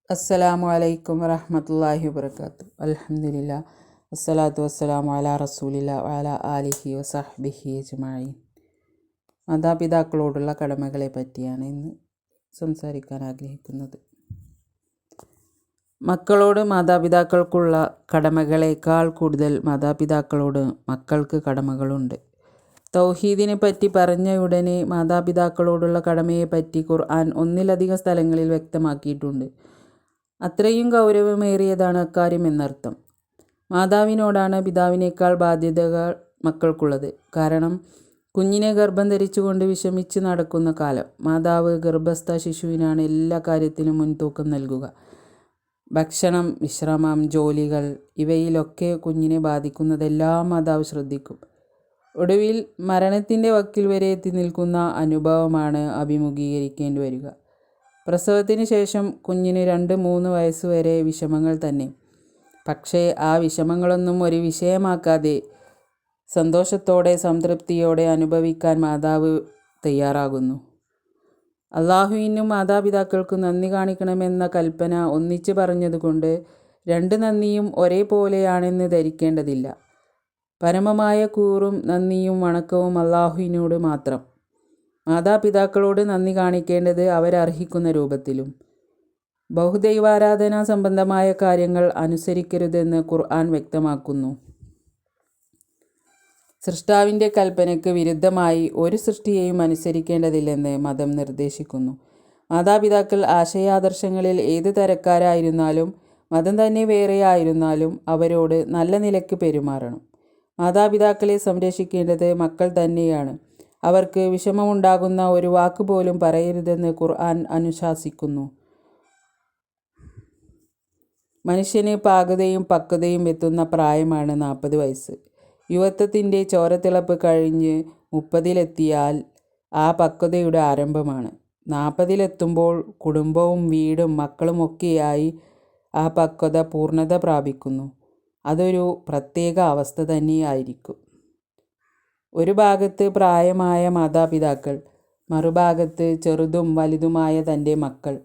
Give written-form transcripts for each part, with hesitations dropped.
അസ്സലാമു അലൈക്കും വറഹ്മത്തുള്ളാഹി വബറകാതുഹു. അൽഹംദുലില്ലാ വസ്സലാത്തു വസ്സലാമു അലാ റസൂലില്ലാ വഅലാ ആലിഹി വസഹ്ബിഹി അജ്മഈൻ. മാതാപിതാക്കളോടുള്ള കടമകളെ പറ്റിയാണ് ഇന്ന് സംസാരിക്കാൻ ആഗ്രഹിക്കുന്നത്. മക്കളോട് മാതാപിതാക്കൾക്കുള്ള കടമകളേക്കാൾ കൂടുതൽ മാതാപിതാക്കളോട് മക്കൾക്ക് കടമകളുണ്ട്. തൗഹീദിനെ പറ്റി പറഞ്ഞയുടനെ മാതാപിതാക്കളോടുള്ള കടമയെപ്പറ്റി ഖുർആൻ ഒന്നിലധികം സ്ഥലങ്ങളിൽ വ്യക്തമാക്കിയിട്ടുണ്ട്. അത്രയും ഗൗരവമേറിയതാണ് അക്കാര്യം എന്നർത്ഥം. മാതാവിനോടാണ് പിതാവിനേക്കാൾ ബാധ്യതകൾ മക്കൾക്കുള്ളത്. കാരണം കുഞ്ഞിനെ ഗർഭം ധരിച്ചുകൊണ്ട് വിഷമിച്ച് നടക്കുന്ന കാലം മാതാവ് ഗർഭസ്ഥ ശിശുവിനാണ് എല്ലാ കാര്യത്തിലും മുൻതൂക്കം നൽകുക. ഭക്ഷണം, വിശ്രമം, ജോലികൾ ഇവയിലൊക്കെ കുഞ്ഞിനെ ബാധിക്കുന്നതെല്ലാം മാതാവ് ശ്രദ്ധിക്കും. ഒടുവിൽ മരണത്തിൻ്റെ വക്കിൽ വരെ എത്തി നിൽക്കുന്ന അനുഭവമാണ് അഭിമുഖീകരിക്കേണ്ടി വരിക. പ്രസവത്തിന് ശേഷം കുഞ്ഞിന് 2-3 വയസ്സ് വരെ വിഷമങ്ങൾ തന്നെ. പക്ഷേ ആ വിഷമങ്ങളൊന്നും ഒരു വിഷയമാക്കാതെ സന്തോഷത്തോടെ സംതൃപ്തിയോടെ അനുഭവിക്കാൻ മാതാവ് തയ്യാറാകുന്നു. അള്ളാഹുവിനും മാതാപിതാക്കൾക്കും നന്ദി കാണിക്കണമെന്ന കൽപ്പന ഒന്നിച്ച് പറഞ്ഞതുകൊണ്ട് 2 നന്ദിയും ഒരേപോലെയാണെന്ന് ധരിക്കേണ്ടതില്ല. പരമമായ കൂറും നന്ദിയും വണക്കവും അള്ളാഹുവിനോട് മാത്രം. മാതാപിതാക്കളോട് നന്ദി കാണിക്കേണ്ടത് അവരർഹിക്കുന്ന രൂപത്തിലും. ബഹുദൈവാരാധന സംബന്ധമായ കാര്യങ്ങൾ അനുസരിക്കരുതെന്ന് ഖുർആൻ വ്യക്തമാക്കുന്നു. സൃഷ്ടാവിൻ്റെ കൽപ്പനയ്ക്ക് വിരുദ്ധമായി ഒരു സൃഷ്ടിയെയും അനുസരിക്കേണ്ടതില്ലെന്ന് മതം നിർദ്ദേശിക്കുന്നു. മാതാപിതാക്കൾ ആശയാദർശങ്ങളിൽ ഏത് തരക്കാരായിരുന്നാലും മതം തന്നെ വേറെയായിരുന്നാലും അവരോട് നല്ല നിലയ്ക്ക് പെരുമാറണം. മാതാപിതാക്കളെ സംരക്ഷിക്കേണ്ടത് മക്കൾ തന്നെയാണ്. അവർക്ക് വിഷമമുണ്ടാകുന്ന ഒരു വാക്ക് പോലും പറയരുതെന്ന് ഖുർആൻ അനുശാസിക്കുന്നു. മനുഷ്യന് പാകതയും പക്വതയും എത്തുന്ന പ്രായമാണ് 40 വയസ്സ്. യുവത്വത്തിൻ്റെ ചോരത്തിളപ്പ് കഴിഞ്ഞ് 30-ലെത്തിയാൽ ആ പക്വതയുടെ ആരംഭമാണ്. 40-ലെത്തുമ്പോൾ കുടുംബവും വീടും മക്കളുമൊക്കെയായി ആ പക്വത പൂർണ്ണത പ്രാപിക്കുന്നു. അതൊരു പ്രത്യേക അവസ്ഥ തന്നെയായിരിക്കും. ഒരു ഭാഗത്ത് പ്രായമായ മാതാപിതാക്കൾ, മറുഭാഗത്ത് ചെറുതും വലുതുമായ തൻ്റെ മക്കൾ.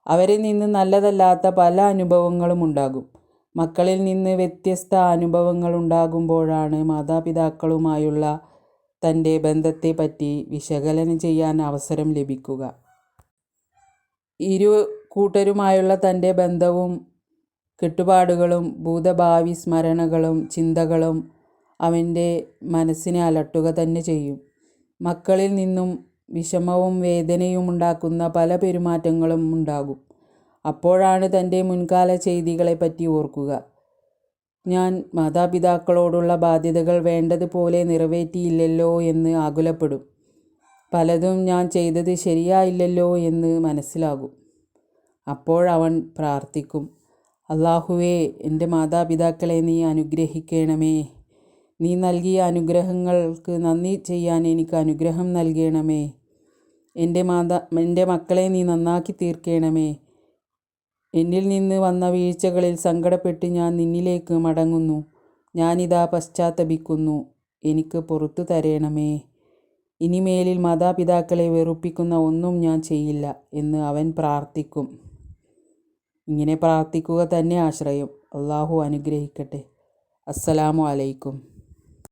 അവരിൽ നിന്ന് നല്ലതല്ലാത്ത പല അനുഭവങ്ങളും ഉണ്ടാകും. മക്കളിൽ നിന്ന് വ്യത്യസ്ത അനുഭവങ്ങൾ ഉണ്ടാകുമ്പോഴാണ് മാതാപിതാക്കളുമായുള്ള തൻ്റെ ബന്ധത്തെപ്പറ്റി വിശകലനം ചെയ്യാൻ അവസരം ലഭിക്കുക. ഇരു കൂട്ടരുമായുള്ള തൻ്റെ ബന്ധവും കെട്ടുപാടുകളും ഭൂതഭാവി സ്മരണകളും ചിന്തകളും അവൻ്റെ മനസ്സിനെ അലട്ടുക തന്നെ ചെയ്യും. മക്കളിൽ നിന്നും വിഷമവും വേദനയും ഉണ്ടാക്കുന്ന പല പെരുമാറ്റങ്ങളും ഉണ്ടാകും. അപ്പോഴാണ് തൻ്റെ മുൻകാല ചെയ്തികളെപ്പറ്റി ഓർക്കുക. ഞാൻ മാതാപിതാക്കളോടുള്ള ബാധ്യതകൾ വേണ്ടതുപോലെ നിറവേറ്റിയില്ലല്ലോ എന്ന് ആകുലപ്പെടും. പലതും ഞാൻ ചെയ്തത് ശരിയായില്ലല്ലോ എന്ന് മനസ്സിലാകും. അപ്പോഴവൻ പ്രാർത്ഥിക്കും, അള്ളാഹുവേ, എൻ്റെ മാതാപിതാക്കളെ നീ അനുഗ്രഹിക്കണമേ. നീ നൽകിയ അനുഗ്രഹങ്ങൾക്ക് നന്ദി ചെയ്യാൻ എനിക്ക് അനുഗ്രഹം നൽകണമേ. എൻ്റെ മക്കളെ നീ നന്നാക്കി തീർക്കണമേ. എന്നിൽ നിന്ന് വന്ന വീഴ്ചകളിൽ സങ്കടപ്പെട്ട് ഞാൻ നിന്നിലേക്ക് മടങ്ങുന്നു. ഞാനിതാ പശ്ചാത്തപിക്കുന്നു. എനിക്ക് പുറത്തു തരണമേ. ഇനിമേലിൽ മാതാപിതാക്കളെ വെറുപ്പിക്കുന്ന ഒന്നും ഞാൻ ചെയ്യില്ല എന്ന് അവൻ പ്രാർത്ഥിക്കും. ഇങ്ങനെ പ്രാർത്ഥിക്കുക തന്നെ ആശ്രയം. അള്ളാഹു അനുഗ്രഹിക്കട്ടെ. അസ്സലാമു അലൈക്കും.